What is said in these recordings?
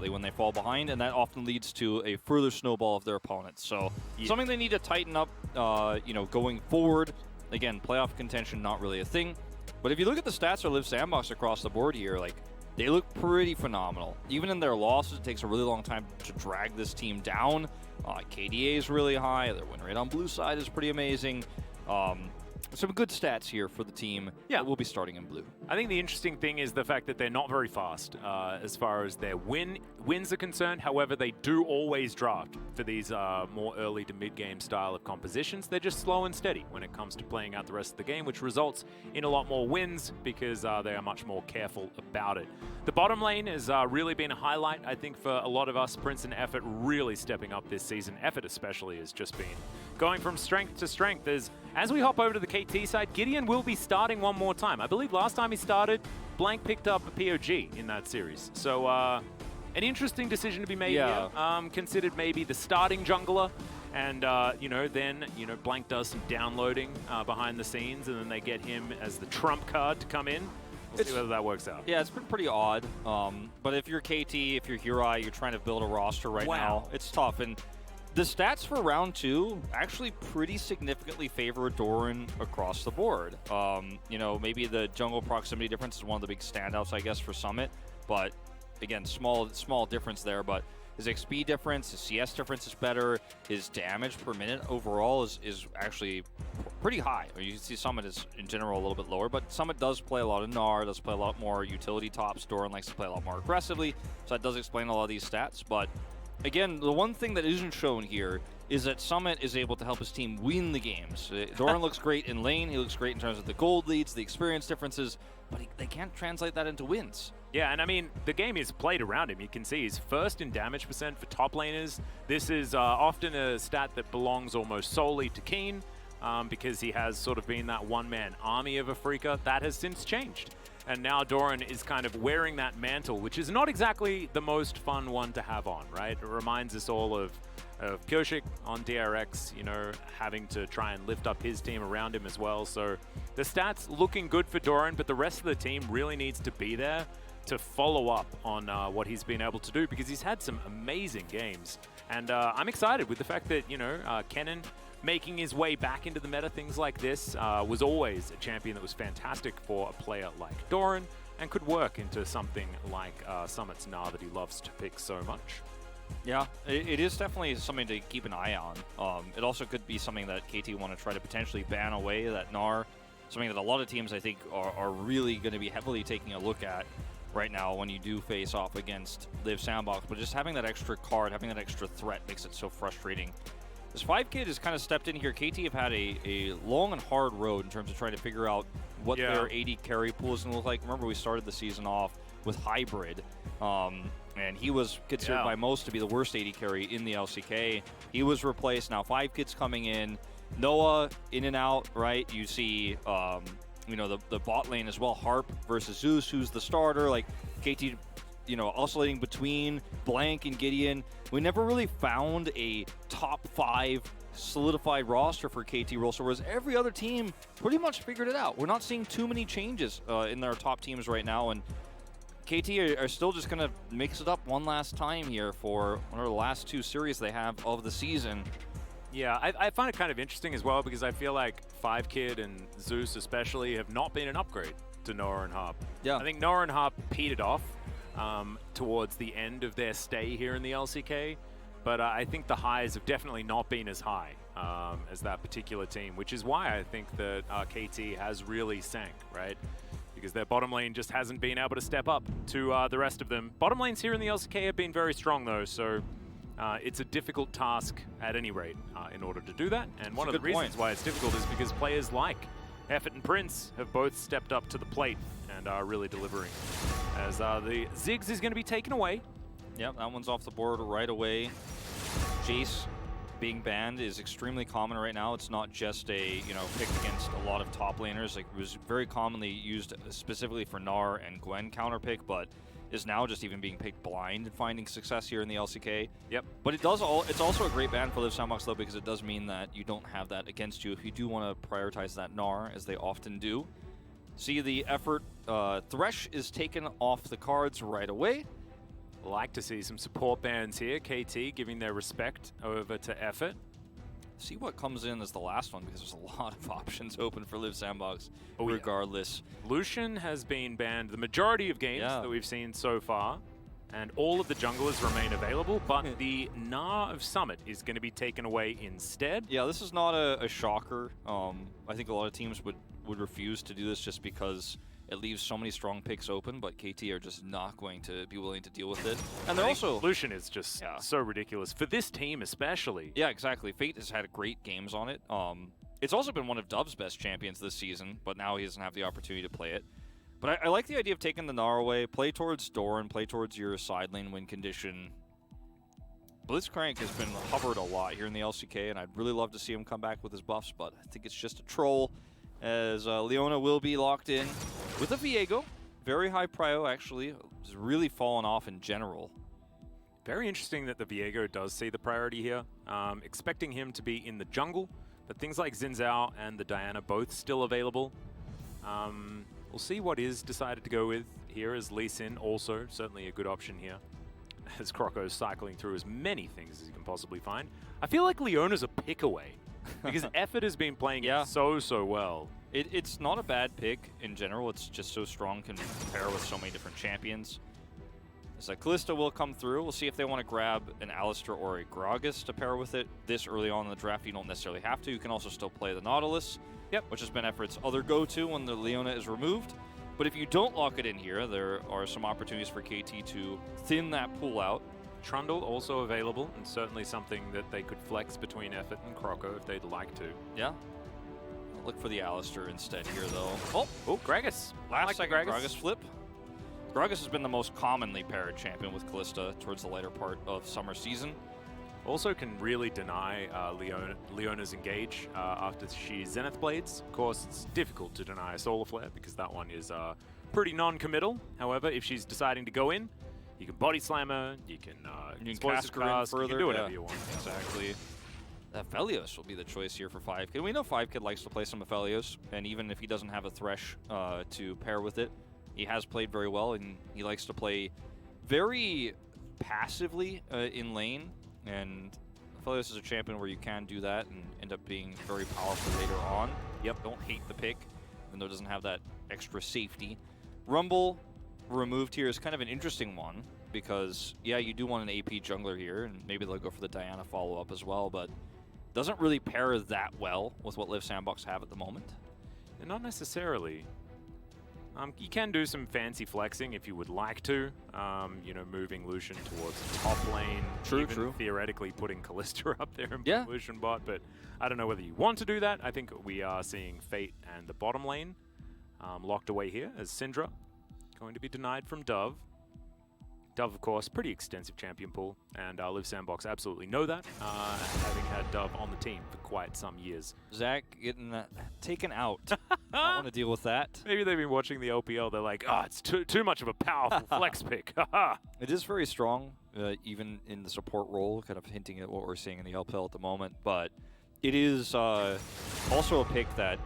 immediately when they fall behind, and that often leads to a further snowball of their opponents. So something they need to tighten up, going forward. Again, playoff contention, not really a thing. But if you look at the stats for Live Sandbox across the board here, like, they look pretty phenomenal. Even in their losses, it takes a really long time to drag this team down. KDA is really high. Their win rate on blue side is pretty amazing. Some good stats here for the team that will be starting in blue. I think the interesting thing is the fact that they're not very fast as far as their wins are concerned. However, they do always draft for these more early to mid-game style of compositions. They're just slow and steady when it comes to playing out the rest of the game, which results in a lot more wins because they are much more careful about it. The bottom lane has really been a highlight, I think, for a lot of us. Prince and Effort really stepping up this season. Effort especially has just been going from strength to strength. As we hop over to the KT side, Gideon will be starting one more time. I believe last time he started, Blank picked up a POG in that series. So an interesting decision to be made here. Considered maybe the starting jungler. And, then Blank does some downloading behind the scenes, and then they get him as the trump card to come in. We'll see whether that works out. Yeah, it's been pretty odd. But if you're KT, if you're Hurai, you're trying to build a roster right now, it's tough. And the stats for round 2 actually pretty significantly favor Doran across the board. Maybe the jungle proximity difference is one of the big standouts, I guess, for Summit. But again, small difference there. But his XP difference, his CS difference is better. His damage per minute overall is actually pretty high. You can see Summit is in general a little bit lower, but Summit does play a lot of Gnar, does play a lot more utility tops. Doran likes to play a lot more aggressively, so that does explain a lot of these stats. But again, the one thing that isn't shown here is that Summit is able to help his team win the games. Doran looks great in lane, he looks great in terms of the gold leads, the experience differences, but they can't translate that into wins. Yeah, and I mean, the game is played around him. You can see he's first in damage percent for top laners. This is often a stat that belongs almost solely to Keen because he has sort of been that one-man army of a Freaker. That has since changed. And now Doran is kind of wearing that mantle, which is not exactly the most fun one to have on, right? It reminds us all of Kyoshik on DRX, having to try and lift up his team around him as well. So the stats looking good for Doran, but the rest of the team really needs to be there to follow up on what he's been able to do because he's had some amazing games. And I'm excited with the fact that, Kennen making his way back into the meta, things like this, was always a champion that was fantastic for a player like Doran and could work into something like Summit's Gnar that he loves to pick so much. Yeah, it is definitely something to keep an eye on. It also could be something that KT want to try to potentially ban away, that Gnar, something that a lot of teams, I think, are really going to be heavily taking a look at right now when you do face off against Live Sandbox. But just having that extra card, having that extra threat makes it so frustrating. This 5Kid has kind of stepped in here. KT have had a long and hard road in terms of trying to figure out what their AD carry pool is going to look like. Remember, we started the season off with Hybrid, and he was considered by most to be the worst AD carry in the LCK. He was replaced. Now 5Kid's coming in. Noah in and out, right? You see, the bot lane as well. Harp versus Zeus, who's the starter. Like KT, oscillating between Blank and Gideon. We never really found a top 5 solidified roster for KT Rolster, whereas every other team pretty much figured it out. We're not seeing too many changes in their top teams right now, and KT are still just going to mix it up one last time here for one of the last 2 series they have of the season. Yeah, I find it kind of interesting as well because I feel like 5Kid and Zeus especially have not been an upgrade to Noah and Harp. Yeah. I think Noah and Harp petered off towards the end of their stay here in the LCK, but I think the highs have definitely not been as high as that particular team, which is why I think that KT has really sank, right? Because their bottom lane just hasn't been able to step up to the rest of them. Bottom lanes here in the LCK have been very strong though, so it's a difficult task at any rate in order to do that. And one of the reasons why it's difficult is because players like Effort and Prince have both stepped up to the plate and are really delivering. As the Ziggs is going to be taken away. Yep, that one's off the board right away. Jace being banned is extremely common right now. It's not just a, pick against a lot of top laners. Like, it was very commonly used specifically for Gnar and Gwen counter pick, but is now just even being picked blind and finding success here in the LCK. Yep. But it's also a great ban for Live Sandbox though, because it does mean that you don't have that against you if you do want to prioritize that Gnar, as they often do. See the Effort Thresh is taken off the cards right away. Like to see some support bans here. KT giving their respect over to Effort. See what comes in as the last one, because there's a lot of options open for Live Sandbox Oh, regardless. Yeah. Lucian has been banned the majority of games that we've seen so far, and all of the junglers remain available, but the Gnar of Summit is going to be taken away instead. Yeah, this is not a shocker. I think a lot of teams would refuse to do this just because it leaves so many strong picks open, but KT are just not going to be willing to deal with it. And they're also... Lucian is just so ridiculous, for this team especially. Yeah, exactly. Fate has had great games on it. It's also been one of Dove's best champions this season, but now he doesn't have the opportunity to play it. But I like the idea of taking the Gnar away, play towards Doran, play towards your side lane win condition. Blitzcrank has been hovered a lot here in the LCK, and I'd really love to see him come back with his buffs, but I think it's just a troll, as Leona will be locked in with a Viego. Very high prio, actually. It's really fallen off in general. Very interesting that the Viego does see the priority here. Expecting him to be in the jungle, but things like Xin Zhao and the Diana both still available. We'll see what is decided to go with here, as Lee Sin also certainly a good option here, as Croco's cycling through as many things as he can possibly find. I feel like Leona's a pick away, because Effort has been playing it so well. It's not a bad pick in general. It's just so strong, can pair with so many different champions. So Kalista will come through. We'll see if they want to grab an Alistar or a Gragas to pair with it. This early on in the draft, you don't necessarily have to. You can also still play the Nautilus, which has been Effort's other go-to when the Leona is removed. But if you don't lock it in here, there are some opportunities for KT to thin that pool out. Trundle also available, and certainly something that they could flex between Effort and Croco if they'd like to. Yeah. I'll look for the Alistar instead here, though. Oh, Gragas. Last second Gragas flip. Gragas has been the most commonly paired champion with Kalista towards the later part of summer season. Also can really deny Leona's engage after she Zenith Blades. Of course, it's difficult to deny a Solar Flare because that one is pretty non-committal. However, if she's deciding to go in, you can body slam her, you can cast her in further, you can do whatever you want. Exactly. Aphelios will be the choice here for 5Kid. We know 5Kid likes to play some Aphelios, and even if he doesn't have a Thresh to pair with it, he has played very well, and he likes to play very passively in lane. And Aphelios is a champion where you can do that and end up being very powerful later on. Don't hate the pick, even though it doesn't have that extra safety. Rumble removed here is kind of an interesting one because, you do want an AP jungler here, and maybe they'll go for the Diana follow-up as well, but doesn't really pair that well with what Live Sandbox have at the moment. And not necessarily. You can do some fancy flexing if you would like to, moving Lucian towards the top lane. True. Theoretically putting Kalista up there and Lucian bot, but I don't know whether you want to do that. I think we are seeing Fate and the bottom lane locked away here as Syndra going to be denied from Dove. Dove, of course, pretty extensive champion pool, and Live Sandbox absolutely know that, having had Dove on the team for quite some years. Zach getting taken out. I want to deal with that. Maybe they've been watching the LPL. They're like, it's too much of a powerful flex pick. It is very strong, even in the support role, kind of hinting at what we're seeing in the LPL at the moment. But it is also a pick that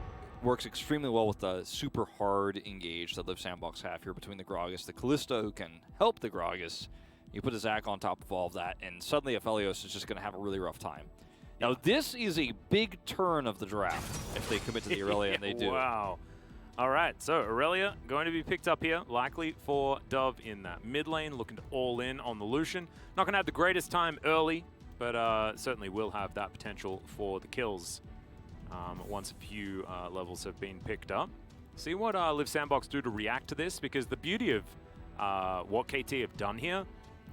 works extremely well with the super hard engage that Live Sandbox have here between the Gragas. The Kalista, who can help the Gragas. You put a Zac on top of all of that, and suddenly Aphelios is just going to have a really rough time. Now, this is a big turn of the draft if they commit to the Aurelia, and they do. Wow. All right, so Aurelia going to be picked up here, likely for Dove in that mid lane, looking to all in on the Lucian. Not going to have the greatest time early, but certainly will have that potential for the kills once a few levels have been picked up. See what Live Sandbox do to react to this, because the beauty of what KT have done here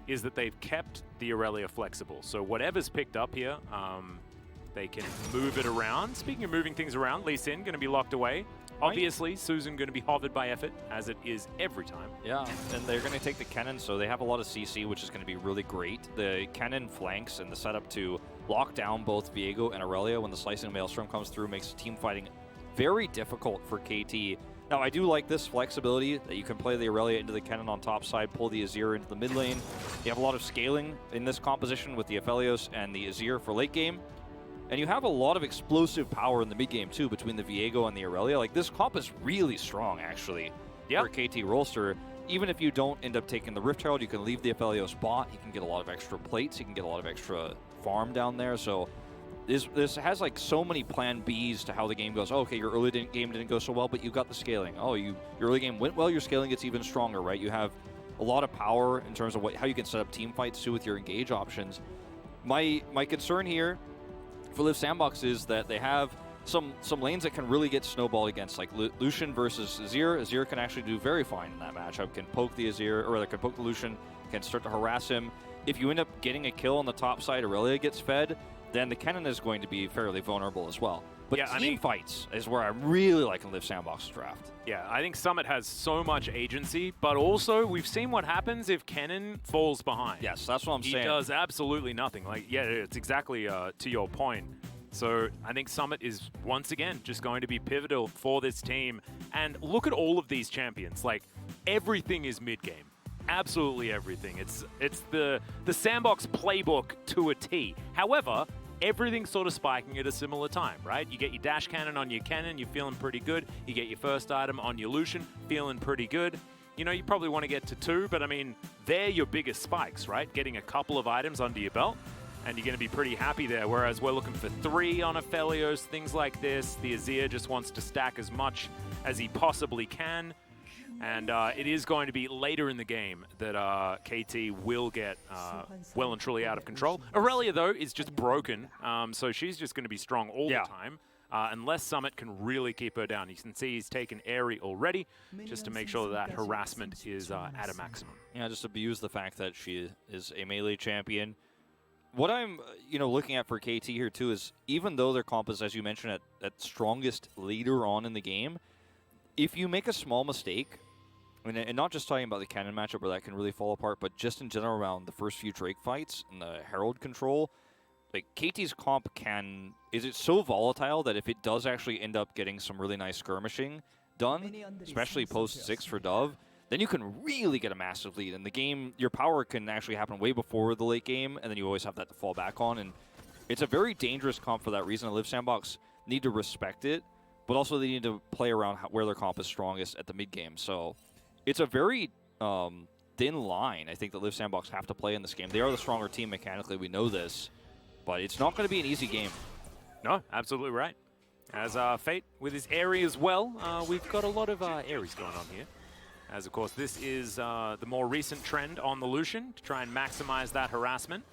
is that they've kept the Aurelia flexible. So whatever's picked up here, they can move it around. Speaking of moving things around, Lee Sin going to be locked away. Obviously, Susan going to be hovered by Effort, as it is every time. Yeah, and they're going to take the Kennen, so they have a lot of CC, which is going to be really great. The Kennen flanks and the setup to lock down both Viego and Aurelia when the Slicing Maelstrom comes through makes team fighting very difficult for KT. Now, I do like this flexibility that you can play the Aurelia into the Kennen on top side, pull the Azir into the mid lane. You have a lot of scaling in this composition with the Aphelios and the Azir for late game. And you have a lot of explosive power in the mid game, too, between the Viego and the Aurelia. Like, this comp is really strong, actually, for KT Rolster. even if you don't end up taking the Rift Herald, you can leave the Aphelios spot. He can get a lot of extra plates. He can get a lot of extra farm down there. So this has like so many plan Bs to how the game goes. Oh, okay, your early game didn't go so well, but you got the scaling. Oh, your early game went well. Your scaling gets even stronger, right? You have a lot of power in terms of how you can set up team fights too with your engage options. My concern here for Live Sandbox is that they have some lanes that can really get snowballed against, like Lucian versus Azir. Azir can actually do very fine in that matchup. Can poke the Azir, or rather can poke the Lucian, can start to harass him. If you end up getting a kill on the top side, Aurelia gets fed, then the Kennen is going to be fairly vulnerable as well. But yeah, team fights is where I really like in Live Sandbox's draft. Yeah, I think Summit has so much agency, but also we've seen what happens if Kennen falls behind. Yes, that's what I'm saying. He does absolutely nothing. Like, yeah, it's exactly to your point. So I think Summit is, once again, just going to be pivotal for this team. And look at all of these champions. Like, everything is mid-game. Absolutely everything. It's the Sandbox playbook to a T. However, everything's sort of spiking at a similar time, right? You get your dash cannon on your cannon, you're feeling pretty good. You get your first item on your Lucian, feeling pretty good. You know, you probably want to get to 2, but I mean, they're your biggest spikes, right? Getting a couple of items under your belt, and you're going to be pretty happy there. Whereas we're looking for 3 on Aphelios, things like this. The Azir just wants to stack as much as he possibly can. And it is going to be later in the game that KT will get well and truly out of control. Aurelia, though, is just broken, so she's just going to be strong all the time, unless Summit can really keep her down. You can see he's taken Airy already, just to make sure that harassment is at a maximum. Yeah, just abuse the fact that she is a melee champion. What I'm looking at for KT here, too, is even though their comp is, as you mentioned, at strongest later on in the game, if you make a small mistake, and not just talking about the Cannon matchup where that can really fall apart, but just in general around the first few Drake fights and the Herald control, like KT's comp is it so volatile that if it does actually end up getting some really nice skirmishing done, especially post 6 for Dove, then you can really get a massive lead. In the game, your power can actually happen way before the late game, and then you always have that to fall back on. And it's a very dangerous comp for that reason. Live Sandbox need to respect it, but also they need to play around where their comp is strongest at the mid game. So it's a very thin line, I think, that Live Sandbox have to play in this game. They are the stronger team mechanically, we know this, but it's not going to be an easy game. No, absolutely right. As Fate with his Airy as well, we've got a lot of Aries going on here. As, of course, this is the more recent trend on the Lucian to try and maximize that harassment.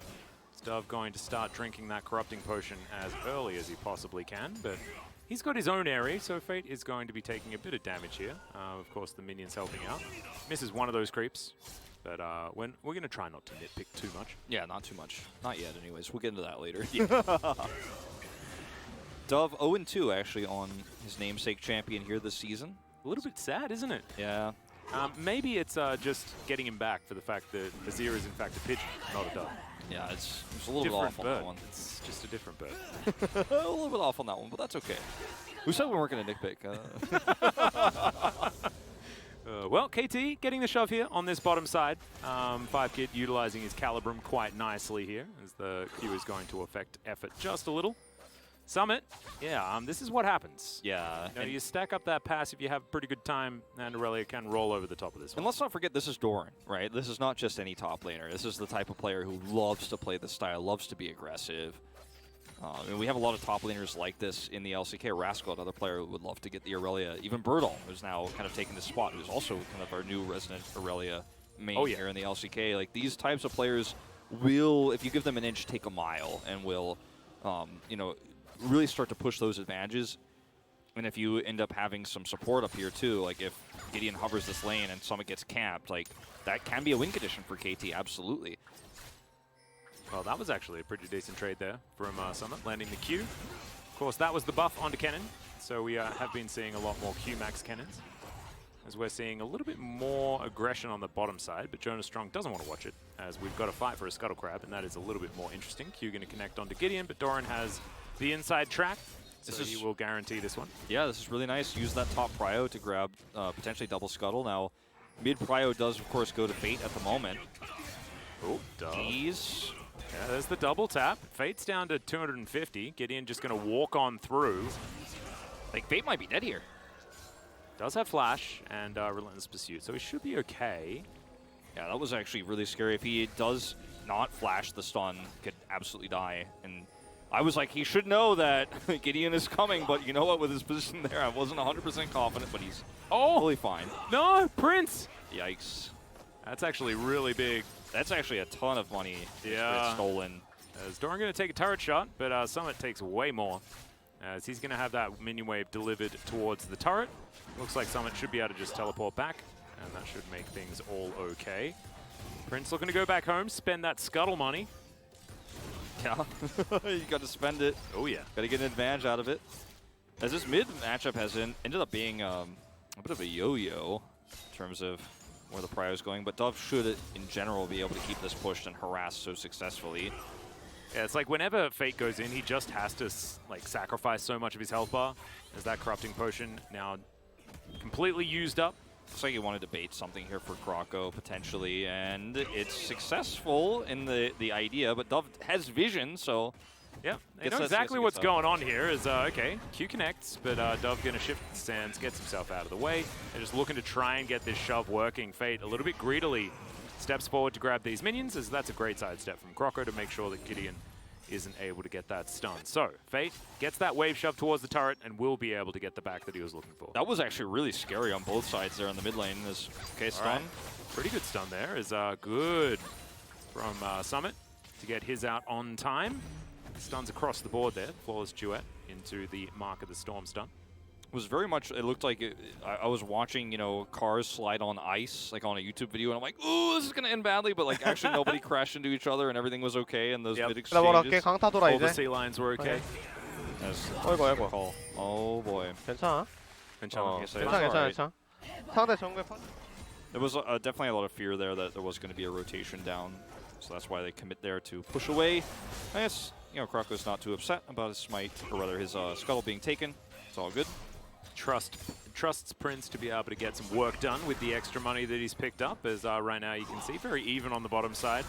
Dove going to start drinking that corrupting potion as early as he possibly can, but he's got his own area, so Fate is going to be taking a bit of damage here. Of course, the minions helping out. Misses one of those creeps, but we're going to try not to nitpick too much. Yeah, not too much. Not yet, anyways. We'll get into that later. Dove 0-2, actually, on his namesake champion here this season. A little bit sad, isn't it? Yeah. Maybe it's just getting him back for the fact that Azir is, in fact, a pigeon, not a dove. Yeah, it's a little bit off on that one. It's just a different bird. A little bit off on that one, but that's okay. Who said we weren't going to nitpick? Well, KT getting the shove here on this bottom side. 5Kid utilizing his Calibrum quite nicely here, as the Q is going to affect effort just a little. Summit, yeah, this is what happens. Yeah. You stack up that pass if you have a pretty good time, and Aurelia can roll over the top of this one. And let's not forget, this is Doran, right? This is not just any top laner. This is the type of player who loves to play the style, loves to be aggressive. We have a lot of top laners like this in the LCK. Rascal, another player who would love to get the Aurelia. Even Birdall, who's now kind of taking this spot, who's also kind of our new resident Aurelia main here in the LCK. Like, these types of players will, if you give them an inch, take a mile, and will, really start to push those advantages. And if you end up having some support up here too, like if Gideon hovers this lane and Summit gets camped, like that can be a win condition for KT, absolutely. Well, that was actually a pretty decent trade there from Summit, landing the Q. Of course, that was the buff onto Kennen, so we have been seeing a lot more Q-Max Kennons, as we're seeing a little bit more aggression on the bottom side, but Jonas Strong doesn't want to watch it, as we've got to fight for a Scuttle Crab, and that is a little bit more interesting. Q going to connect onto Gideon, but Doran has the inside track, so he will guarantee this one. Yeah, this is really nice. Use that top prio to grab potentially double Scuttle. Now, mid prio does, of course, go to Fate at the moment. Oh, Jeez. Yeah, there's the double tap. Fate's down to 250. Gideon just going to walk on through. Like, Fate might be dead here. Does have Flash and Relentless Pursuit, so he should be okay. Yeah, that was actually really scary. If he does not flash the stun, could absolutely die. And I was like, he should know that Gideon is coming, but you know what? With his position there, I wasn't 100% confident, but he's totally fine. No, Prince! Yikes. That's actually really big. That's actually a ton of money stolen. As Doran going to take a turret shot, but Summit takes way more. As he's going to have that minion wave delivered towards the turret. Looks like Summit should be able to just teleport back, and that should make things all okay. Prince looking to go back home, spend that scuttle money. Yeah, you got to spend it. Oh yeah. Got to get an advantage out of it. As this mid matchup has ended up being a bit of a yo-yo in terms of where the prio is going, but Dove should, in general, be able to keep this pushed and harassed so successfully. Yeah, it's like whenever Fate goes in, he just has to like sacrifice so much of his health bar. As that corrupting potion now completely used up. Looks like he wanted to bait something here for Croco, potentially, and it's successful in the idea, but Dove has vision, so... Yeah, they know exactly what's going on here. Is okay, Q connects, but Dove going to shift the sands, gets himself out of the way. They're just looking to try and get this shove working. Fate a little bit greedily steps forward to grab these minions, as that's a great sidestep from Croco to make sure that Gideon isn't able to get that stun. So, Fate gets that wave shove towards the turret and will be able to get the back that he was looking for. That was actually really scary on both sides there in the mid lane. Okay, stun. Right. Pretty good stun there. Is good from Summit to get his out on time. Stuns across the board there. Flawless duet into the Mark of the Storm stun. It was very much, it looked like I was watching, you know, cars slide on ice, like on a YouTube video, and I'm like, ooh, this is going to end badly, but like actually nobody crashed into each other and everything was okay in those mid exchanges. 강타 돌아 All the 이제. sea lines were okay. That's 어이구. call. Oh boy. 괜찮아. 괜찮아. Yes, 괜찮아. 상대 정글 There was definitely a lot of fear there that there was going to be a rotation down, so that's why they commit there to push away. I guess, you know, Croco's not too upset about his smite, or rather his scuttle being taken. It's all good. Trusts Prince to be able to get some work done with the extra money that he's picked up, as right now you can see very even on the bottom side.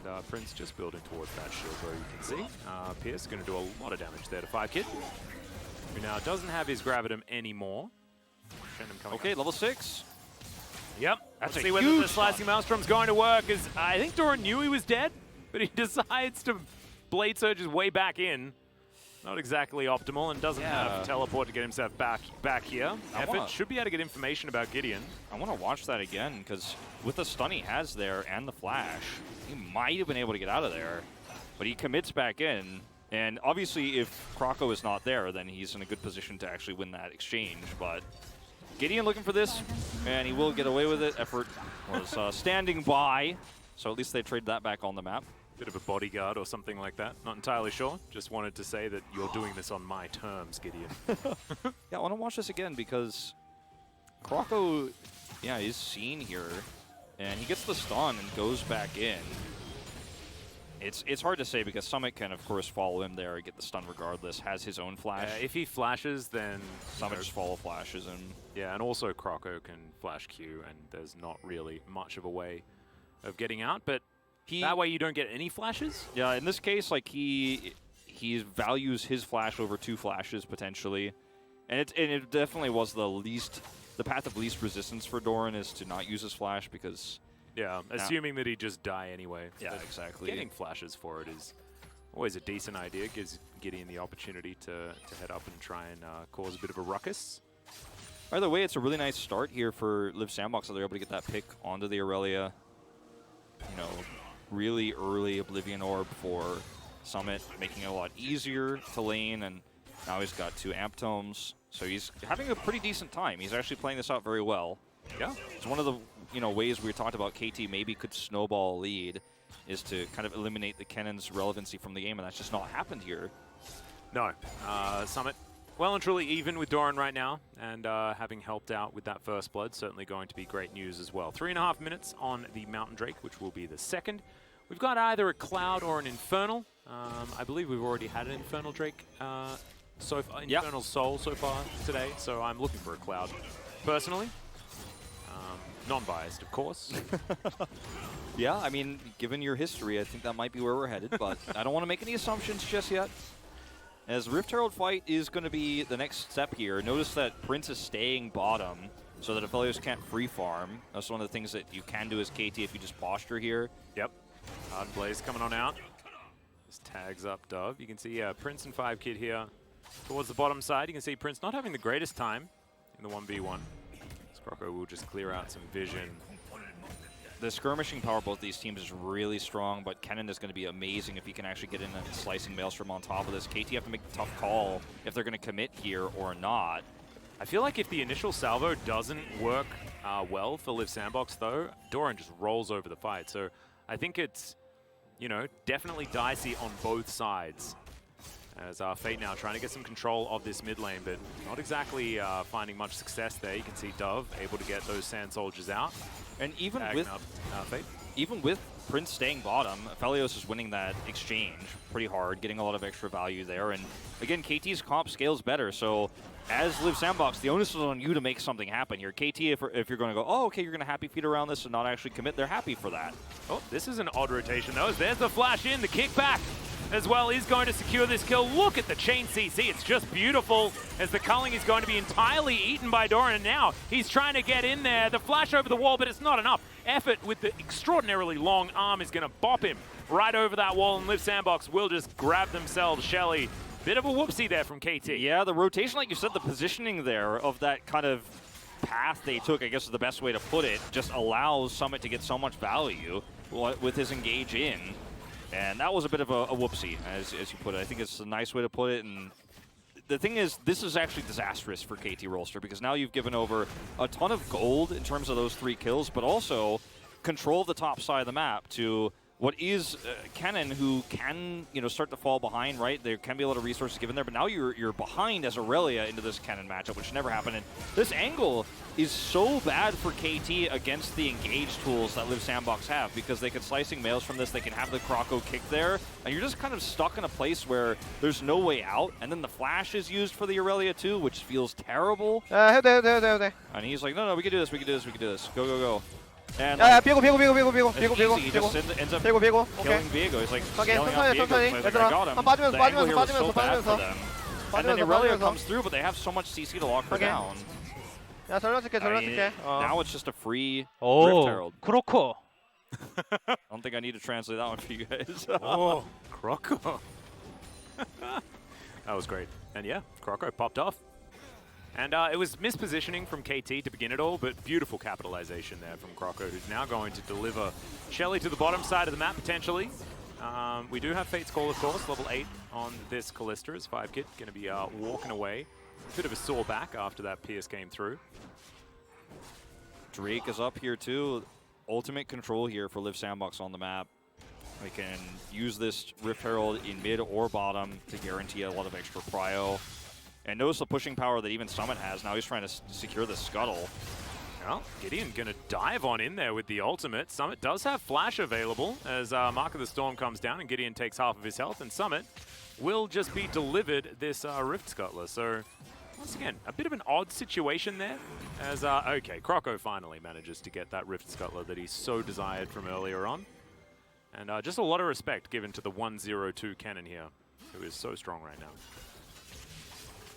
And Prince just building towards that shield where you can see. Pierce going to do a lot of damage there to 5-Kid, who now doesn't have his Gravitum anymore. Okay, level 6. Yep. That's Let's a see whether huge the Slicing Maelstrom's going to work. As I think Doran knew he was dead, but he decides to Blade Surge his way back in. Not exactly optimal, and doesn't have teleport to get himself back here. Effort should be able to get information about Gideon. I want to watch that again, because with the stun he has there and the flash, he might have been able to get out of there. But he commits back in, and obviously if Croco is not there, then he's in a good position to actually win that exchange. But Gideon looking for this, and he will get away with it. Effort was standing by, so at least they trade that back on the map. Bit of a bodyguard or something like that. Not entirely sure. Just wanted to say that you're doing this on my terms, Gideon. Yeah, I want to watch this again because Croco, yeah, is seen here, and he gets the stun and goes back in. It's hard to say because Summit can, of course, follow him there and get the stun regardless. Has his own flash. If he flashes, then Summit just follow flashes him. Yeah, and also Croco can flash Q, and there's not really much of a way of getting out. But that way you don't get any flashes? Yeah, in this case, like he values his flash over 2 flashes potentially. And it definitely was the path of least resistance for Doran is to not use his flash because... Yeah, assuming that he'd just die anyway. Yeah, but exactly. Getting flashes for it is always a decent idea. Gives Gideon the opportunity to head up and try and cause a bit of a ruckus. By the way, it's a really nice start here for Live Sandbox that they're able to get that pick onto the Aurelia. You know, really early Oblivion Orb for Summit, making it a lot easier to lane, and now he's got 2 Amp Tomes, so he's having a pretty decent time. He's actually playing this out very well. Yeah, it's one of the ways we talked about KT maybe could snowball a lead is to kind of eliminate the Kennon's relevancy from the game, and that's just not happened here. No, Summit well and truly even with Doran right now, and having helped out with that first blood, certainly going to be great news as well. 3.5 minutes on the Mountain Drake, which will be the second. We've got either a Cloud or an Infernal. I believe we've already had an Infernal Drake, Infernal Soul so far today, so I'm looking for a Cloud personally. Non-biased, of course. Yeah, I mean, given your history, I think that might be where we're headed, but I don't want to make any assumptions just yet. As Rift Herald fight is going to be the next step here. Notice that Prince is staying bottom so that Aphelios can't free farm. That's one of the things that you can do as KT if you just posture here. Yep. Hard Blaze coming on out. Just tags up Dove. You can see Prince and 5Kid here towards the bottom side. You can see Prince not having the greatest time in the 1v1. Scrocco will just clear out some vision. The skirmishing power of both these teams is really strong, but Kennen is going to be amazing if he can actually get in a slicing Maelstrom on top of this. KT have to make a tough call if they're going to commit here or not. I feel like if the initial salvo doesn't work well for Live Sandbox, though, Doran just rolls over the fight. So I think it's, you know, definitely dicey on both sides. As Fate now trying to get some control of this mid lane, but not exactly finding much success there. You can see Dove able to get those Sand Soldiers out. And even Tagging with up, Fate. Even with Prince staying bottom, Aphelios is winning that exchange pretty hard, getting a lot of extra value there. And again, KT's comp scales better, so as Live Sandbox, the onus is on you to make something happen here. KT, if you're going to go, oh, okay, you're going to happy feet around this and not actually commit, they're happy for that. Oh, this is an odd rotation, though. There's the flash in, the kickback as well is going to secure this kill. Look at the chain CC. It's just beautiful as the culling is going to be entirely eaten by Doran. And now he's trying to get in there. The flash over the wall, but it's not enough. Effort with the extraordinarily long arm is going to bop him right over that wall, and Live Sandbox will just grab themselves Shelly. Bit of a whoopsie there from KT. Yeah, the rotation, like you said, the positioning there of that kind of path they took, I guess is the best way to put it, just allows Summit to get so much value with his engage in. And that was a bit of a whoopsie, as you put it. I think it's a nice way to put it. And the thing is, this is actually disastrous for KT Rolster, because now you've given over a ton of gold in terms of those 3 kills, but also control of the top side of the map to what is Kennen, who can, you know, start to fall behind, right? There can be a lot of resources given there, but now you're behind as Aurelia into this Kennen matchup, which never happened. And this angle is so bad for KT against the engage tools that Live Sandbox have, because they can slicing males from this, they can have the Croco kick there, and you're just kind of stuck in a place where there's no way out. And then the flash is used for the Aurelia too, which feels terrible. 해도. And he's like, no, we can do this, we can do this, we can do this. Go, go, go. And 야, like, 비고. he just ends up 비고. killing 오케이. Viego. He's like, Okay, scaling out Viego. 천천히. So he's like, 얘들아, I got him. 한 빠지면서, The angle here was so 빠지면서, bad for 빠지면서. them. And then 빠지면서, Aurelia 빠지면서. comes through, but they have so much CC to lock her Okay. down. 야, 전략줄게. Now it's just a free Rift 오, Herald. 크로커. I don't think I need to translate that one for you guys. Oh, Croco. That was great. And yeah, Croco popped off. And it was mispositioning from KT to begin it all, but beautiful capitalization there from Croco, who's now going to deliver Shelly to the bottom side of the map, potentially. We do have Fate's Call, of course, level 8 on this Callista as 5Kid, going to be walking away. Bit of a sore back after that Pierce came through. Drake is up here too. Ultimate control here for Live Sandbox on the map. They can use this Rift Herald in mid or bottom to guarantee a lot of extra prio. And notice the pushing power that even Summit has. Now he's trying to secure the scuttle. Well, Gideon going to dive on in there with the ultimate. Summit does have Flash available as Mark of the Storm comes down and Gideon takes half of his health, and Summit will just be delivered this Rift Scuttler. So, once again, a bit of an odd situation there as, okay, Croco finally manages to get that Rift Scuttler that he so desired from earlier on. And just a lot of respect given to the 1-0-2 Kennen here, who is so strong right now.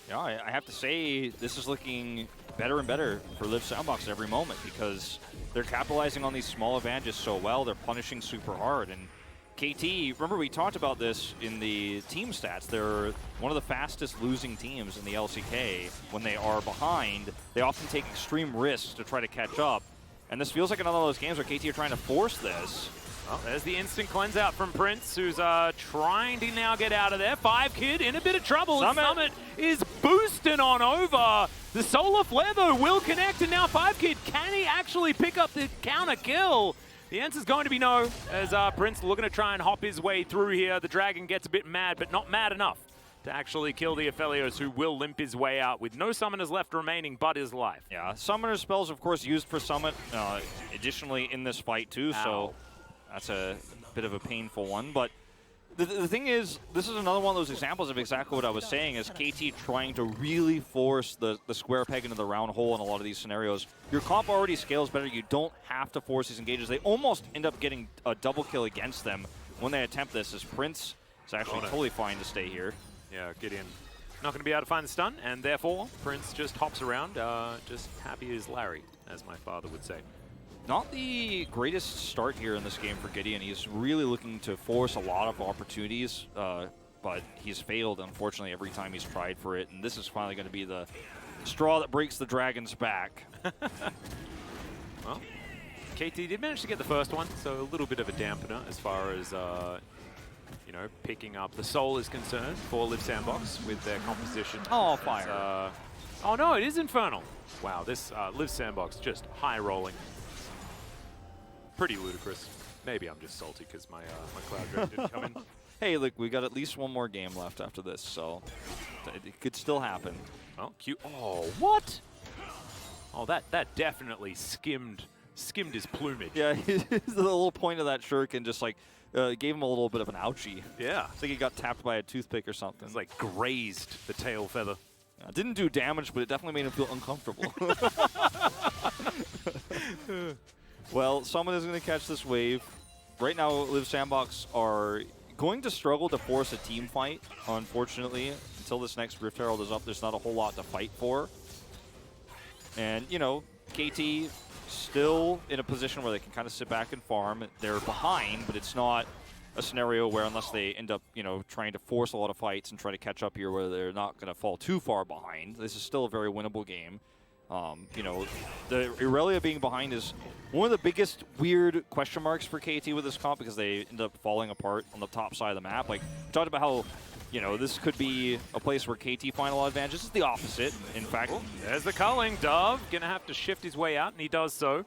Yeah, I have to say, this is looking better and better for Live Sandbox every moment, because they're capitalizing on these small advantages so well. They're punishing super hard. And KT, remember we talked about this in the team stats. They're one of the fastest losing teams in the LCK. When they are behind, they often take extreme risks to try to catch up. And this feels like another of those games where KT are trying to force this. Well, there's the instant cleanse out from Prince, who's trying to now get out of there. 5Kid in a bit of trouble. Summit is boosting on over. The Solar Flare, though, will connect, and now 5Kid, can he actually pick up the counter kill? The answer's going to be no, as Prince looking to try and hop his way through here. The Dragon gets a bit mad, but not mad enough to actually kill the Aphelios, who will limp his way out with no summoners left remaining but his life. Yeah, summoner spells, of course, used for Summit, additionally in this fight, too, so that's a bit of a painful one. But the thing is, this is another one of those examples of exactly what I was saying, is KT trying to really force the square peg into the round hole in a lot of these scenarios. Your comp already scales better. You don't have to force these engages. They almost end up getting a double kill against them when they attempt this, as Prince is actually totally fine to stay here. Yeah, Gideon not going to be able to find the stun, and therefore Prince just hops around, just happy as Larry, as my father would say. Not the greatest start here in this game for Gideon. He's really looking to force a lot of opportunities, but he's failed, unfortunately, every time he's tried for it. And this is finally going to be the straw that breaks the dragon's back. Well, KT did manage to get the first one, so a little bit of a dampener as far as, you know, picking up the soul is concerned for Live Sandbox with their composition. Oh, fire. Oh no, it is Infernal. Wow, this Live Sandbox just high rolling. Pretty ludicrous. Maybe I'm just salty because my Cloud Drake didn't come in. Hey, look, we got at least one more game left after this, so it could still happen. Oh, cute. Oh, what? Oh, that definitely skimmed his plumage. Yeah, the little point of that shuriken just like gave him a little bit of an ouchie. Yeah. It's like he got tapped by a toothpick or something. It's like grazed the tail feather. Didn't do damage, but it definitely made him feel uncomfortable. Well, someone is going to catch this wave. Right now, Live Sandbox are going to struggle to force a team fight, unfortunately. Until this next Rift Herald is up, there's not a whole lot to fight for. And, you know, KT still in a position where they can kind of sit back and farm. They're behind, but it's not a scenario where unless they end up, you know, trying to force a lot of fights and try to catch up here where they're not going to fall too far behind. This is still a very winnable game. You know, the Irelia being behind is one of the biggest weird question marks for KT with this comp because they end up falling apart on the top side of the map. Like, we talked about how, you know, this could be a place where KT find a lot of advantages. It's the opposite, in fact. Oh, there's the culling. Dove gonna have to shift his way out, and he does so.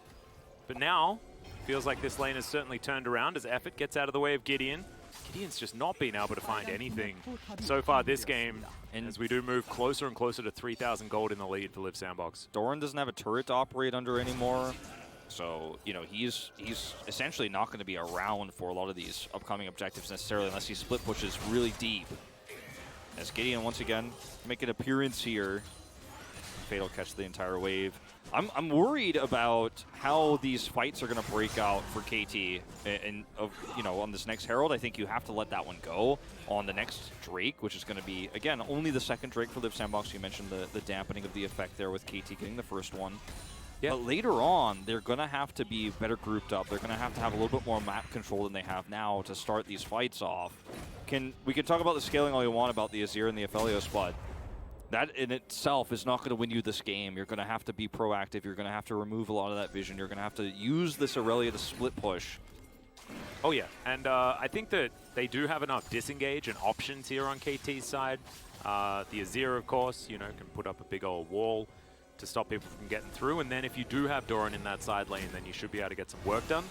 But now, feels like this lane has certainly turned around as Effort gets out of the way of Gideon. Gideon's just not been able to find anything so far this game, and as we do move closer and closer to 3,000 gold in the lead for Live Sandbox. Doran doesn't have a turret to operate under anymore, so, you know, he's essentially not going to be around for a lot of these upcoming objectives necessarily unless he split pushes really deep. As Gideon once again make an appearance here. Fatal catch the entire wave. I'm worried about how these fights are going to break out for KT, and you know, on this next Herald. I think you have to let that one go on the next Drake, which is going to be, again, only the second Drake for Live Sandbox. You mentioned the dampening of the effect there with KT getting the first one. Yep. But later on, they're going to have to be better grouped up. They're going to have a little bit more map control than they have now to start these fights off. We can talk about the scaling all you want about the Azir and the Aphelios, but that in itself is not going to win you this game. You're going to have to be proactive. You're going to have to remove a lot of that vision. You're going to have to use this Irelia to split push. Oh, yeah. And I think that they do have enough disengage and options here on KT's side. The Azir, of course, you know, can put up a big old wall to stop people from getting through. And then if you do have Doran in that side lane, then you should be able to get some work done.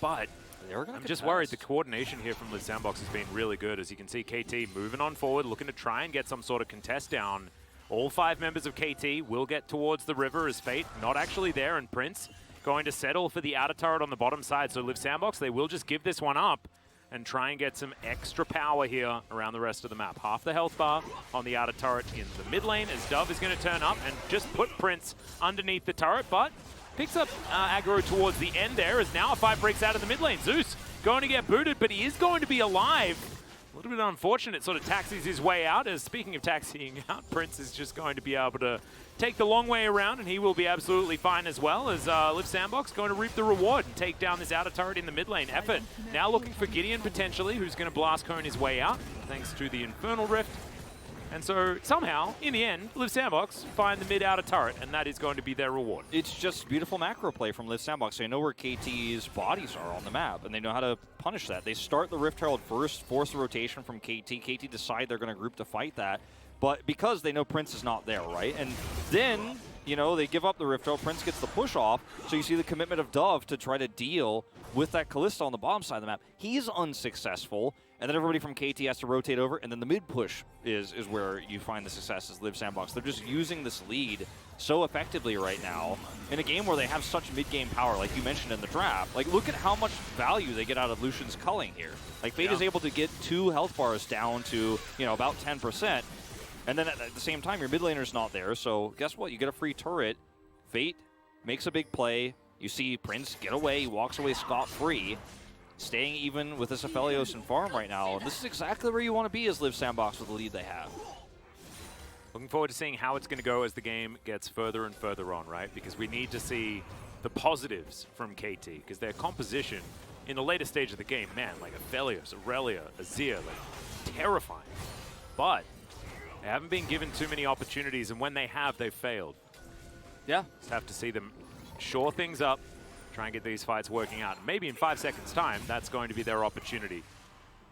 But I'm just worried the coordination here from Live Sandbox has been really good. As you can see, KT moving on forward, looking to try and get some sort of contest down. All 5 members of KT will get towards the river as Fate not actually there, and Prince going to settle for the outer turret on the bottom side. So Live Sandbox, they will just give this one up and try and get some extra power here around the rest of the map. Half the health bar on the outer turret in the mid lane as Dove is going to turn up and just put Prince underneath the turret, but picks up aggro towards the end there as now a fight breaks out in the mid lane. Zeus going to get booted, but he is going to be alive. A little bit unfortunate, sort of taxis his way out. As speaking of taxiing out, Prince is just going to be able to take the long way around, and he will be absolutely fine as well, as Live Sandbox going to reap the reward and take down this outer turret in the mid lane. Effort now looking for Gideon potentially, who's going to blast cone his way out thanks to the Infernal Rift. And so somehow, in the end, Live Sandbox find the mid-outer turret, and that is going to be their reward. It's just beautiful macro play from Live Sandbox. They know where KT's bodies are on the map, and they know how to punish that. They start the Rift Herald first, force the rotation from KT. KT decide they're going to group to fight that, but because they know Prince is not there, right? And then, you know, they give up the Rift Herald. Prince gets the push off, so you see the commitment of Dove to try to deal with that Kalista on the bottom side of the map. He's unsuccessful. And then everybody from KT has to rotate over, and then the mid push is where you find the success as Live Sandbox. They're just using this lead so effectively right now in a game where they have such mid-game power, like you mentioned in the draft. Like, look at how much value they get out of Lucian's culling here. Like, Fate is able to get 2 health bars down to, you know, about 10%. And then at the same time, your mid laner's not there, so guess what? You get a free turret. Fate makes a big play. You see Prince get away. He walks away scot-free. staying even with this Aphelios and farm right now. And this is exactly where you want to be as Live Sandbox with the lead they have. Looking forward to seeing how it's going to go as the game gets further and further on, right? Because we need to see the positives from KT, because their composition in the later stage of the game, man, like Aphelios, Aurelia, Azir, like terrifying. But they haven't been given too many opportunities, and when they have, they've failed. Yeah. Just have to see them shore things up, try and get these fights working out. Maybe in 5 seconds' time, that's going to be their opportunity,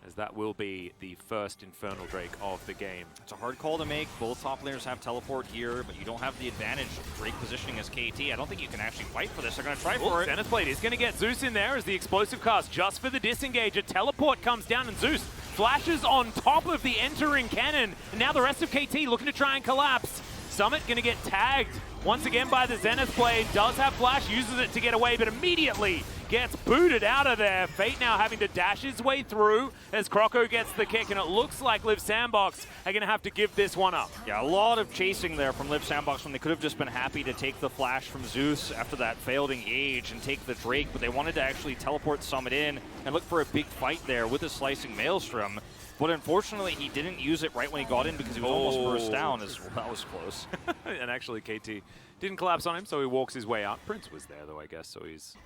as that will be the first Infernal Drake of the game. It's a hard call to make. Both top laners have teleport here, but you don't have the advantage of Drake positioning as KT. I don't think you can actually fight for this. They're going to try for it. Zenith Blade is going to get Zeus in there as the explosive cast just for the disengage. A teleport comes down and Zeus flashes on top of the entering cannon. And now the rest of KT looking to try and collapse. Summit going to get tagged once again by the Zenith Blade. Does have flash, uses it to get away, but immediately gets booted out of there. Fate now having to dash his way through as Croco gets the kick, and it looks like Live Sandbox are going to have to give this one up. Yeah, a lot of chasing there from Live Sandbox when they could have just been happy to take the flash from Zeus after that failed engage and take the Drake, but they wanted to actually teleport Summit in and look for a big fight there with a slicing Maelstrom. But unfortunately, he didn't use it right when he got in because he was almost burst down. That was close. And actually, KT didn't collapse on him, so he walks his way out. Prince was there, though, I guess, so he's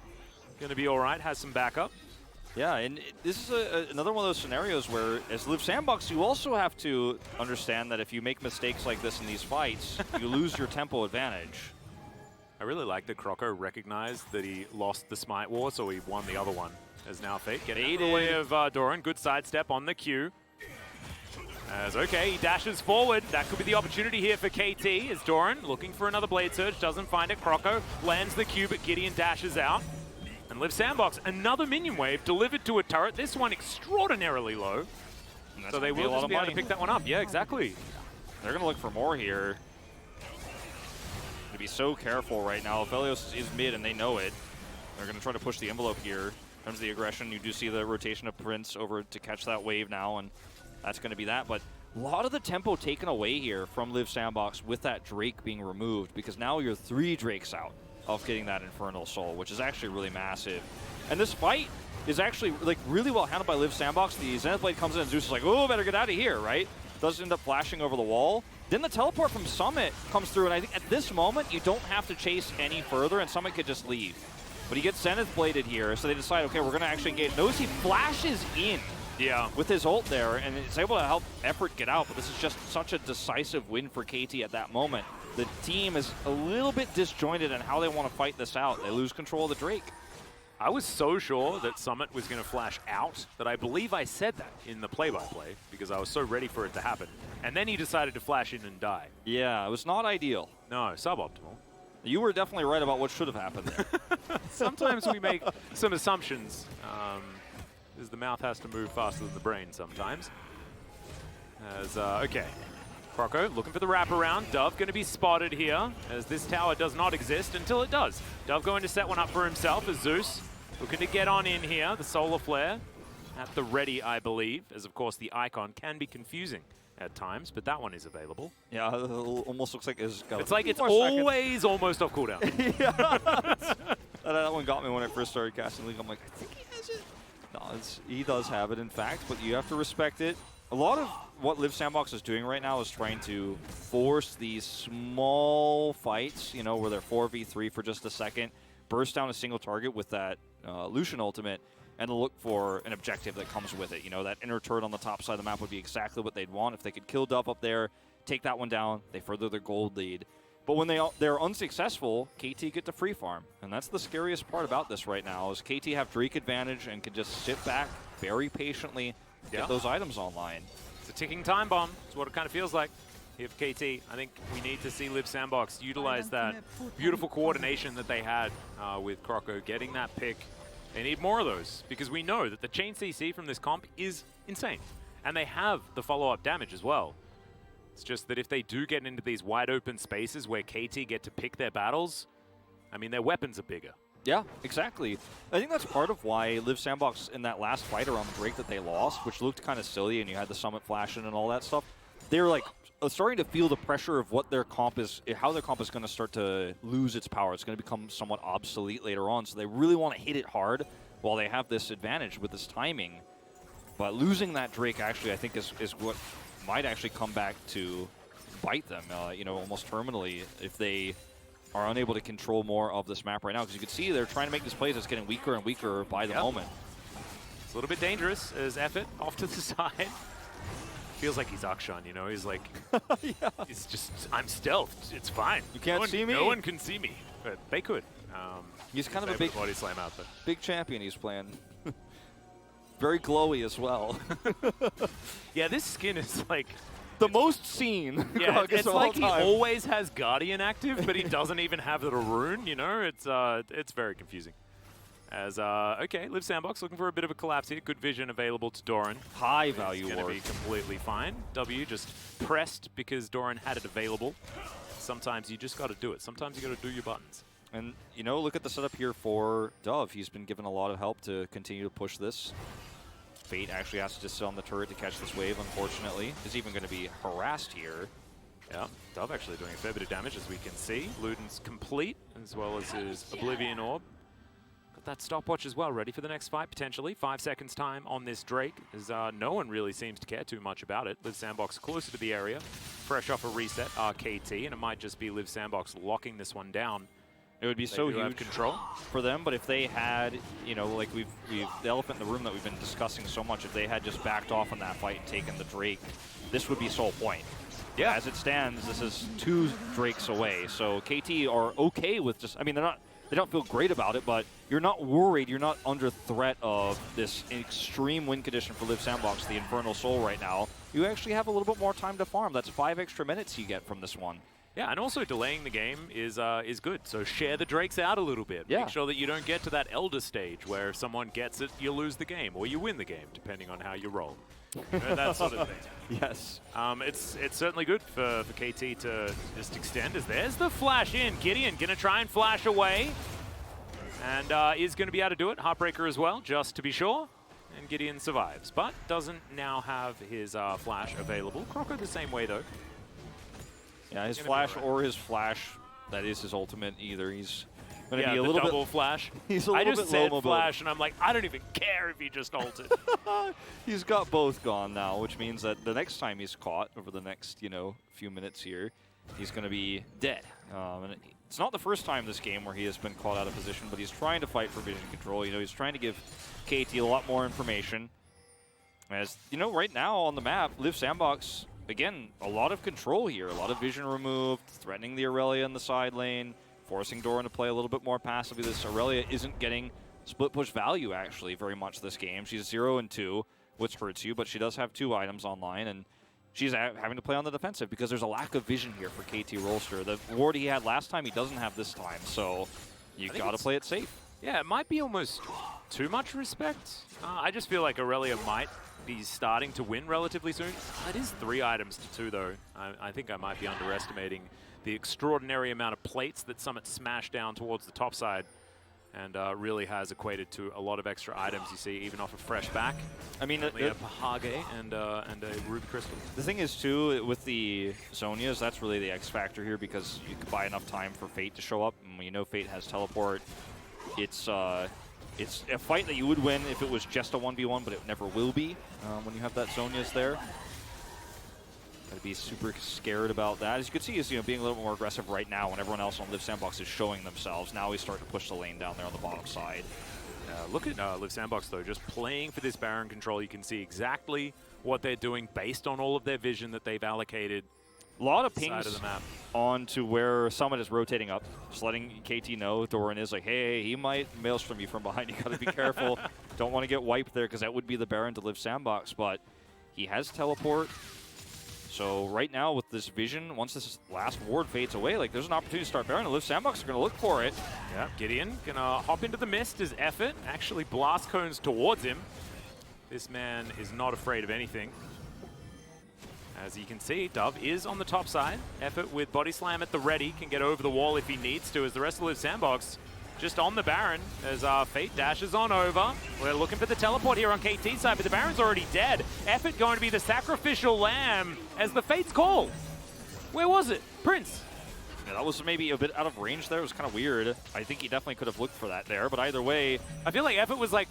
going to be all right, has some backup. Yeah, and this is another one of those scenarios where, as Live Sandbox, you also have to understand that if you make mistakes like this in these fights, you lose your tempo advantage. I really like that Croco recognized that he lost the Smite War, so he won the other one. As now Fate getting out of the way of Doran. Good sidestep on the Q. As okay, he dashes forward. That could be the opportunity here for KT as Doran looking for another Blade Surge. Doesn't find it. Croco lands the Q, but Gideon dashes out. And Live Sandbox, another minion wave delivered to a turret. This one extraordinarily low. So they will just be able to pick that one up. Yeah, exactly. They're going to look for more here. To be so careful right now. Aphelios is mid and they know it. They're going to try to push the envelope here. Comes the aggression. You do see the rotation of Prince over to catch that wave now, and that's going to be that. But a lot of the tempo taken away here from Live Sandbox with that Drake being removed, because now you're 3 Drakes out of getting that Infernal Soul, which is actually really massive. And this fight is actually like really well handled by Live Sandbox. The Zenith Blade comes in and Zeus is like, oh, better get out of here, right? Does end up flashing over the wall. Then the teleport from Summit comes through, and I think at this moment you don't have to chase any further, and Summit could just leave. But he gets Zenith Bladed here, so they decide, okay, we're going to actually engage. Notice he flashes in with his ult there, and is able to help Effort get out, but this is just such a decisive win for KT at that moment. The team is a little bit disjointed in how they want to fight this out. They lose control of the Drake. I was so sure that Summit was going to flash out that I believe I said that in the play-by-play because I was so ready for it to happen. And then he decided to flash in and die. Yeah, it was not ideal. No, suboptimal. You were definitely right about what should have happened there. Sometimes we make some assumptions, as the mouth has to move faster than the brain sometimes. As, okay. Croco looking for the wraparound. Dove going to be spotted here, as this tower does not exist until it does. Dove going to set one up for himself as Zeus looking to get on in here. The Solar Flare at the ready, I believe, as of course the icon can be confusing at times, but that one is available. Yeah, it almost looks like it's got It's like it's always almost off cooldown. Yeah. That one got me when I first started casting League. I'm like, I think he has it. No, he does have it, in fact, but you have to respect it. A lot of what Live Sandbox is doing right now is trying to force these small fights, you know, where they're 4v3 for just a second, burst down a single target with that Lucian ultimate, and look for an objective that comes with it. You know, that inner turret on the top side of the map would be exactly what they'd want. If they could kill Dove up there, take that one down, they further their gold lead. But when they're unsuccessful, KT get to free farm. And that's the scariest part about this right now, is KT have Drake advantage and can just sit back very patiently, get those items online. It's a ticking time bomb. It's what it kind of feels like here for KT. I think we need to see Live Sandbox utilize that beautiful coordination that they had with Croco, getting that pick. They need more of those, because we know that the chain CC from this comp is insane. And they have the follow-up damage as well. It's just that if they do get into these wide open spaces where KT get to pick their battles, I mean, their weapons are bigger. Yeah, exactly. I think that's part of why Live Sandbox in that last fight around the break that they lost, which looked kind of silly, and you had the Summit flashing and all that stuff, they're like starting to feel the pressure of what their comp is, how their comp is going to start to lose its power. It's going to become somewhat obsolete later on, so they really want to hit it hard while they have this advantage with this timing. But losing that Drake actually, I think, is what might actually come back to bite them, you know, almost terminally, if they are unable to control more of this map right now. Because you can see they're trying to make this play that's getting weaker and weaker by the moment. It's a little bit dangerous as Effort off to the side. Feels like he's Akshan, you know? He's like, yeah. It's just, I'm stealthed. It's fine. You can't see me. No one can see me. But they could. He's kind of a big body slam out there. Big champion he's playing. Very glowy as well. Yeah, this skin is like the most seen. Yeah, it's like he time. always has Guardian active, but he doesn't even have the rune. You know, it's very confusing. As okay, Live Sandbox looking for a bit of a collapse here. Good vision available to Doran. High value It's going to be completely fine. W just pressed because Doran had it available. Sometimes you just got to do it. Sometimes you got to do your buttons. And, you know, look at the setup here for Dove. He's been given a lot of help to continue to push this. Fate actually has to just sit on the turret to catch this wave, unfortunately. Is even going to be harassed here. Yeah, Dove actually doing a fair bit of damage, as we can see. Luden's complete, as well as his Oblivion Orb. Got that stopwatch as well, ready for the next fight, potentially. 5 seconds time on this Drake, as no one really seems to care too much about it. Live Sandbox closer to the area, fresh off a reset, RKT, and it might just be Live Sandbox locking this one down. It would be so huge control for them, but if they had, you know, like we've the elephant in the room that we've been discussing so much, if they had just backed off on that fight and taken the Drake, this would be sole point. Yeah. As it stands, this is 2 Drakes away, so KT are okay with just, I mean, they don't feel great about it, but you're not worried, you're not under threat of this extreme win condition for Live Sandbox, the Infernal Soul right now. You actually have a little bit more time to farm. That's 5 extra minutes you get from this one. Yeah, and also delaying the game is good. So share the Drakes out a little bit. Yeah. Make sure that you don't get to that Elder stage where if someone gets it, you lose the game, or you win the game, depending on how you roll. That sort of thing. Yes. It's certainly good for KT to just extend, as there's the flash in. Gideon going to try and flash away, and is going to be able to do it. Heartbreaker as well, just to be sure. And Gideon survives, but doesn't now have his flash available. Croco the same way, though. Yeah, his flash or his flash, that is his ultimate either. He's going to be a the little double bit flash. He's a little I just bit said low flash, and I'm like, I don't even care if he just ulted. He's got both gone now, which means that the next time he's caught over the next, you know, few minutes here, he's going to be dead. And it's not the first time this game where he has been caught out of position, but he's trying to fight for vision control. You know, he's trying to give KT a lot more information. As, you know, right now on the map, Live Sandbox, again, a lot of control here, a lot of vision removed, threatening the Aurelia in the side lane, forcing Doran to play a little bit more passively. This Aurelia isn't getting split push value, actually, very much this game. She's 0 and 2, which hurts you, but she does have 2 items online, and she's having to play on the defensive because there's a lack of vision here for KT Rolster. The ward he had last time, he doesn't have this time, so you got to play it safe. Yeah, it might be almost too much respect. I just feel like Aurelia might be starting to win relatively soon. It is 3 items to 2, though. I think I might be underestimating the extraordinary amount of plates that Summit smashed down towards the top side, and really has equated to a lot of extra items you see, even off a fresh back. I mean, a Pahage and a Ruby Crystal. The thing is, too, with the Zonias, that's really the X factor here, because you can buy enough time for Fate to show up, and when you know Fate has teleport, it's a fight that you would win if it was just a 1v1, but it never will be when you have that Zonias there. Gotta be super scared about that. As you can see, he's being a little more aggressive right now when everyone else on Live Sandbox is showing themselves. Now he's starting to push the lane down there on the bottom side. Look at Live Sandbox, though, just playing for this Baron control. You can see exactly what they're doing based on all of their vision that they've allocated. A lot of pings on to where Summit is rotating up, just letting KT know Doran is like, hey, he might maelstrom you from behind. You got to be careful. Don't want to get wiped there, because that would be the Baron to Live Sandbox, but he has teleport. So right now with this vision, once this last ward fades away, like, there's an opportunity to start Baron, and Live Sandbox are going to look for it. Yeah, Gideon gonna hop into the mist as Effort actually blast cones towards him. This man is not afraid of anything. As you can see, Dove is on the top side. Effort with Body Slam at the ready, can get over the wall if he needs to, as the rest of Live Sandbox just on the Baron, as Fate dashes on over. We're looking for the teleport here on KT's side, but the Baron's already dead. Effort going to be the sacrificial lamb as the Fates call. Where was it? Prince. Yeah, that was maybe a bit out of range there. It was kind of weird. I think he definitely could have looked for that there, but either way, I feel like Effort was like,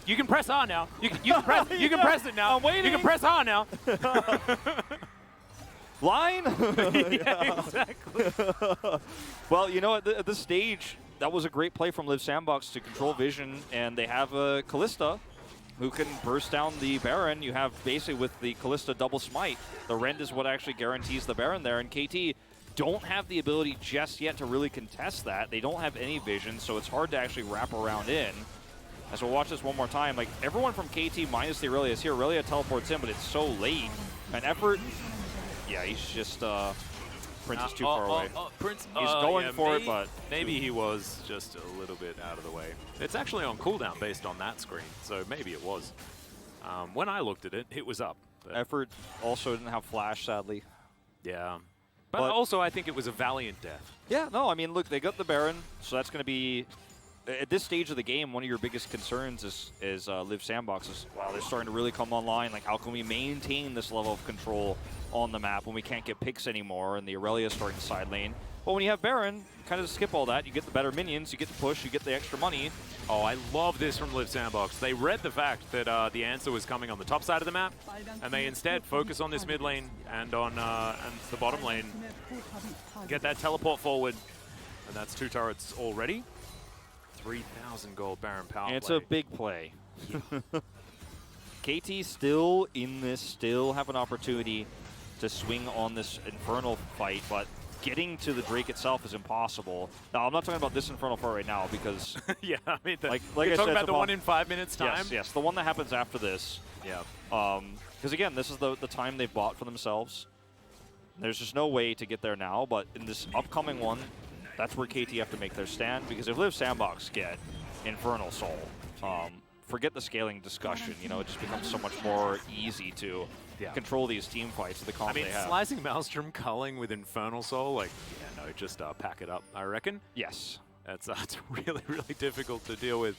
you can press R now. You can press you can press it now. I'm waiting. You can press R now. line? Yeah, exactly. Well, you know, at this stage, that was a great play from Liv Sandbox to control vision, and they have Callista who can burst down the Baron. You have basically with the Callista double smite, the Rend is what actually guarantees the Baron there, and KT don't have the ability just yet to really contest that. They don't have any vision, so it's hard to actually wrap around in. As we'll watch this one more time, like everyone from KT minus the Aurelia is here. Aurelia teleports in, but it's so late. And Effort, yeah, he's just, Prince is too far away. Prince, he's going for it, but maybe he was just a little bit out of the way. It's actually on cooldown based on that screen, so maybe it was. When I looked at it, it was up. Effort also didn't have flash, sadly. Yeah. But also, I think it was a valiant death. Yeah, no, I mean, look, they got the Baron, so that's going to be, at this stage of the game, one of your biggest concerns is Liv Sandbox is, wow, they're starting to really come online. Like, how can we maintain this level of control on the map when we can't get picks anymore and the Aurelia is starting to side lane? But when you have Baron, kind of skip all that. You get the better minions, you get the push, you get the extra money. Oh, I love this from Liv Sandbox. They read the fact that the answer was coming on the top side of the map, and they instead focus on this mid lane and on and the bottom lane. Get that teleport forward, and that's 2 turrets already. 3,000 gold Baron power And it's play. a big play. KT still in this, still have an opportunity to swing on this Infernal fight, but getting to the Drake itself is impossible. Now, I'm not talking about this Infernal fight right now because... Yeah, I mean, like you're I talking said, about the one in 5 minutes time? Yes, yes, the one that happens after this. Yeah. Because again, this is the time they've bought for themselves. There's just no way to get there now, but in this upcoming one, that's where KT have to make their stand, because if Liv Sandbox get Infernal Soul, forget the scaling discussion. You know, it just becomes so much more easy to control these team fights with the comp they have. Slicing Maelstrom, culling with Infernal Soul, like, yeah, no, just pack it up, I reckon. Yes. That's really, really difficult to deal with.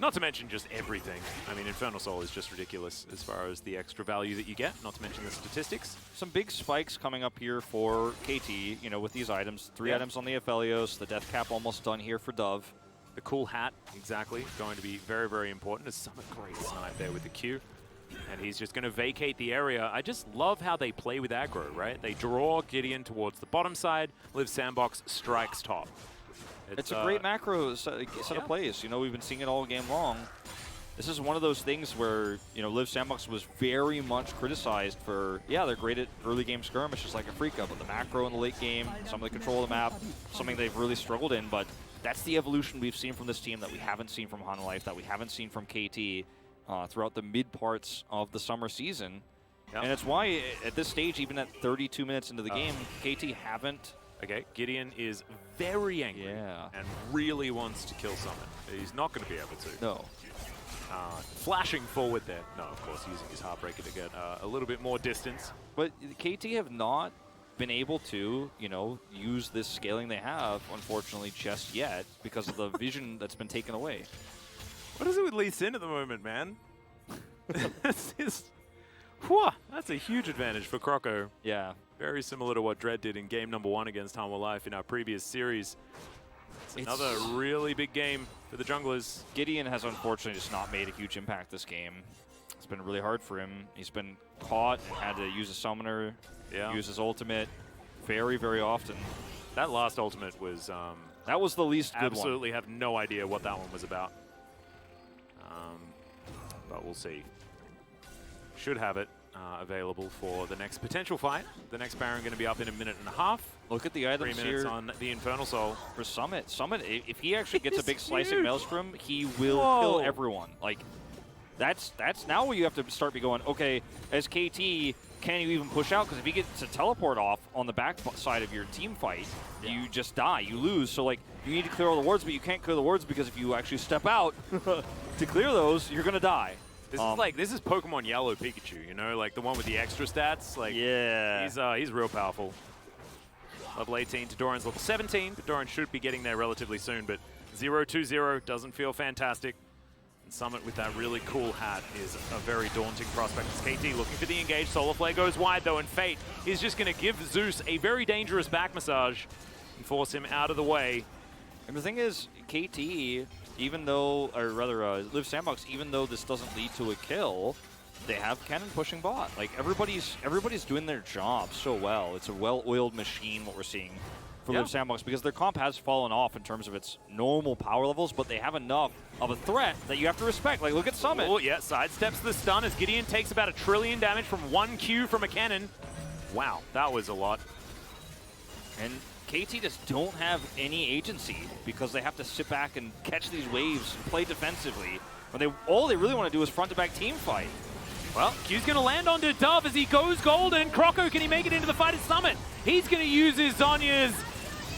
Not to mention just everything. I mean, Infernal Soul is just ridiculous as far as the extra value that you get, not to mention the statistics. Some big spikes coming up here for KT, you know, with these items. 3 items on the Aphelios, the death cap almost done here for Dove. The cool hat, exactly, going to be very, very important. As Summit great snipe there with the Q. And he's just going to vacate the area. I just love how they play with aggro, right? They draw Gideon towards the bottom side, Liv Sandbox strikes top. It's a great macro set of plays. You know, we've been seeing it all game long. This is one of those things where, you know, Liv Sandbox was very much criticized for, yeah, they're great at early game skirmishes like Afrika, but the macro in the late game, some of the control of the map, something they've really struggled in. But that's the evolution we've seen from this team that we haven't seen from Hanwha, that we haven't seen from KT throughout the mid parts of the summer season. Yep. And it's why, at this stage, even at 32 minutes into the game, KT haven't... Okay, Gideon is very angry and really wants to kill Summit. He's not going to be able to. No. Flashing forward there. No, of course, using his Heartbreaker to get a little bit more distance. But KT have not been able to, you know, use this scaling they have, unfortunately, just yet, because of the vision that's been taken away. What is it with Lee Sin at the moment, man? That's a huge advantage for Croco. Yeah. Very similar to what Dread did in game number 1 against Hanwha Life in our previous series. It's another really big game for the junglers. Gideon has unfortunately just not made a huge impact this game. It's been really hard for him. He's been caught and had to use a summoner, use his ultimate very, very often. That last ultimate was... that was the least good one. Absolutely have no idea what that one was about. But we'll see. Should have it available for the next potential fight. The next Baron going to be up in a minute and a half. Look at the items 3 minutes here on the Infernal Soul. For Summit. Summit, if he actually gets a big slicing Maelstrom, he will kill everyone. Like, that's now where you have to start going, okay, as KT, can you even push out? Because if he gets a teleport off on the back side of your team fight, you just die, you lose. So, like, you need to clear all the wards, but you can't clear the wards because if you actually step out to clear those, you're going to die. This is Pokemon Yellow Pikachu, you know, like the one with the extra stats. Like, he's real powerful. Level 18 to Doran's level 17, but Doran should be getting there relatively soon. But 0-2-0 doesn't feel fantastic. And Summit with that really cool hat is a very daunting prospect. It's KT looking for the engage. Solar Flare goes wide though, and Fate is just going to give Zeus a very dangerous back massage. and force him out of the way. And the thing is, KT, even though, or rather, Live Sandbox, even though this doesn't lead to a kill, they have Cannon pushing bot. Like, everybody's doing their job so well. It's a well-oiled machine, what we're seeing for Live Sandbox, because their comp has fallen off in terms of its normal power levels, but they have enough of a threat that you have to respect. Like, look at Summit. Oh, yeah, sidesteps the stun as Gideon takes about 1 trillion damage from 1 Q from a cannon. Wow, that was a lot. And KT just don't have any agency because they have to sit back and catch these waves and play defensively. When all they really want to do is front-to-back team fight. Well, Q's going to land onto Dove as he goes golden. Croco, can he make it into the fight at Summit? He's going to use his Zhonya's.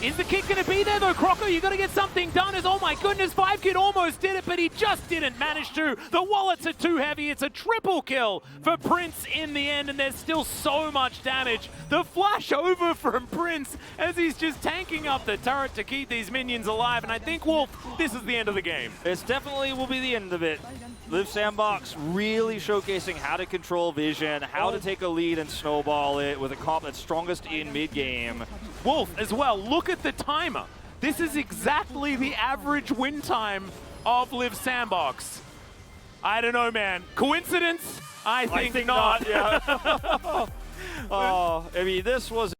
Is the kick going to be there, though? Croco, you got to get something done. As, oh my goodness, 5Kid almost did it, but he just didn't manage to. The wallets are too heavy. It's a triple kill for Prince in the end, and there's still so much damage. The flash over from Prince as he's just tanking up the turret to keep these minions alive, and I think, Wolf, this is the end of the game. This definitely will be the end of it. Live Sandbox really showcasing how to control vision, how to take a lead and snowball it with a comp that's strongest in mid-game. Wolf as well, look at the timer. This is exactly the average win time of Live Sandbox. I don't know, man. Coincidence? I think not. Yeah. Oh, I mean, this was